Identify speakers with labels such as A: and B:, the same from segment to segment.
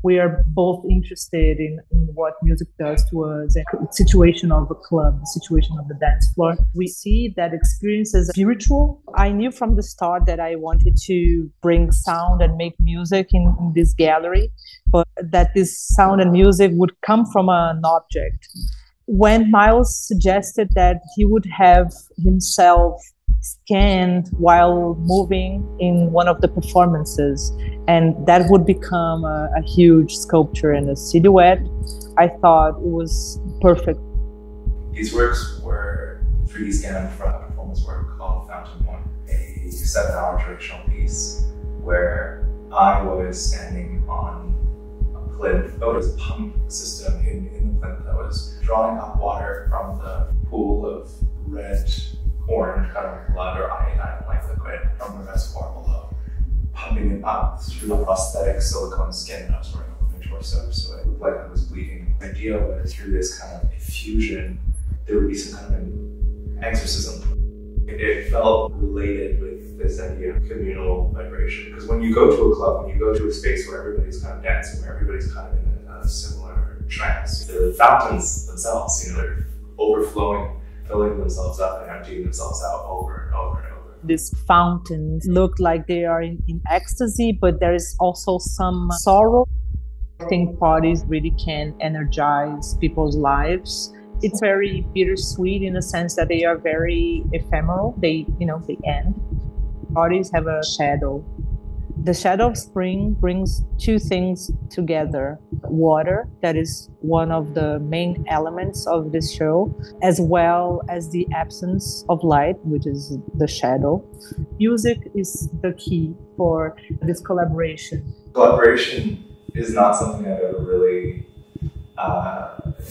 A: We are both interested in what music does to us and the situation of a club, the situation of the dance floor. We see that experience as spiritual. I knew from the start that I wanted to bring sound and make music in this gallery, but that this sound and music would come from an object. When Miles suggested that he would have himself scanned while moving in one of the performances, and that would become a huge sculpture and a silhouette, I thought it was perfect.
B: These works were 3D scanned from a performance work called Fountain One, a 7-hour traditional piece where I was standing on a plinth. There was a pump system in the plinth that was drawing up water from the pool of red, orange, kind of blood or iodine-like liquid from the reservoir below, pumping it up through a prosthetic silicone skin that I was wearing over my torso, so it looked like I was bleeding. The idea was through this kind of effusion, there would be some kind of an exorcism. It felt related with this idea of communal vibration, because when you go to a club, when you go to a space where everybody's kind of dancing, where everybody's kind of in a similar trance, the fountains themselves, they're overflowing, filling themselves up and emptying themselves out over and over and over.
A: These fountains look like they are in ecstasy, but there is also some sorrow. I think parties really can energize people's lives. It's very bittersweet in the sense that they are very ephemeral. They end. Parties have a shadow. The shadow of spring brings two things together. Water, that is one of the main elements of this show, as well as the absence of light, which is the shadow. Music is the key for this collaboration.
B: Collaboration is not something I've ever really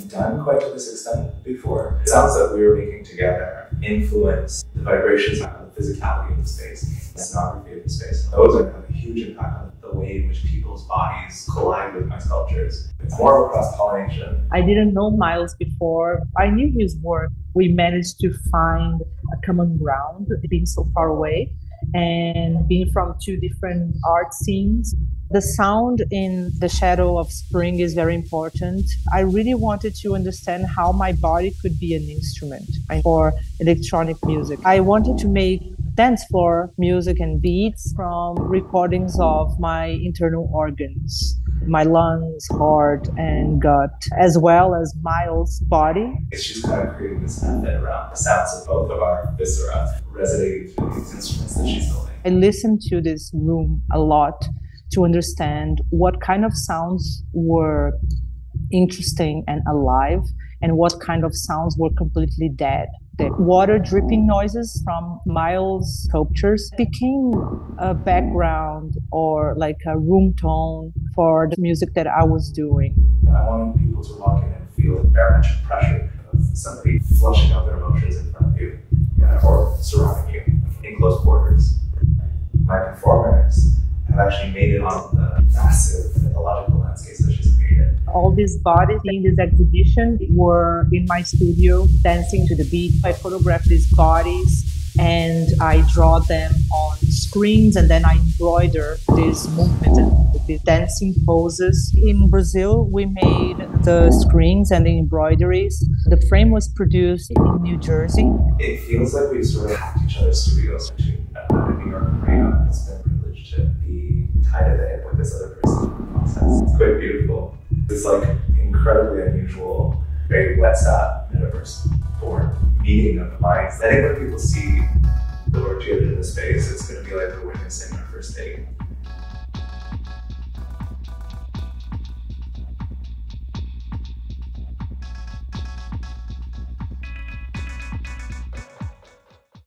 B: done quite to this extent before. The sounds that we were making together influence the vibrations of the physicality of the space, the scenography of the space. Those are have a huge impact on the way in which people's bodies collide with my sculptures. It's more of a cross-pollination.
A: I didn't know Miles before. I knew his work. We managed to find a common ground, being so far away and being from two different art scenes. The sound in the shadow of spring is very important. I really wanted to understand how my body could be an instrument for electronic music. I wanted to make dance floor music and beats from recordings of my internal organs, my lungs, heart, and gut, as well as Miles' body.
B: It's just kind of creating this method around the sounds of both of our viscera resonating through these instruments that she's building.
A: I listened to this room a lot to understand what kind of sounds were interesting and alive and what kind of sounds were completely dead. The water dripping noises from Miles' sculptures became a background or like a room tone for the music that I was doing.
B: I wanted people to walk in and feel the barometric pressure of somebody flushing out their emotions in front of you, or surrounding you in close quarters. My performers have actually made it on the massive mythological landscapes that she's created.
A: All these bodies in this exhibition were in my studio dancing to the beat. I photograph these bodies and I draw them on screens, and then I embroider these movements and these dancing poses. In Brazil, we made the screens and the embroideries. The frame was produced in New Jersey.
B: It feels like we've sort of hacked each other's studios between New York and Rio. It's been a privilege to be tied at the hip with this other person in the process. It's quite beautiful. It's like incredibly unusual, very wet sat metaverse for meeting of the minds. I think when people see the work together in the space, it's going to be like we're witnessing our first date.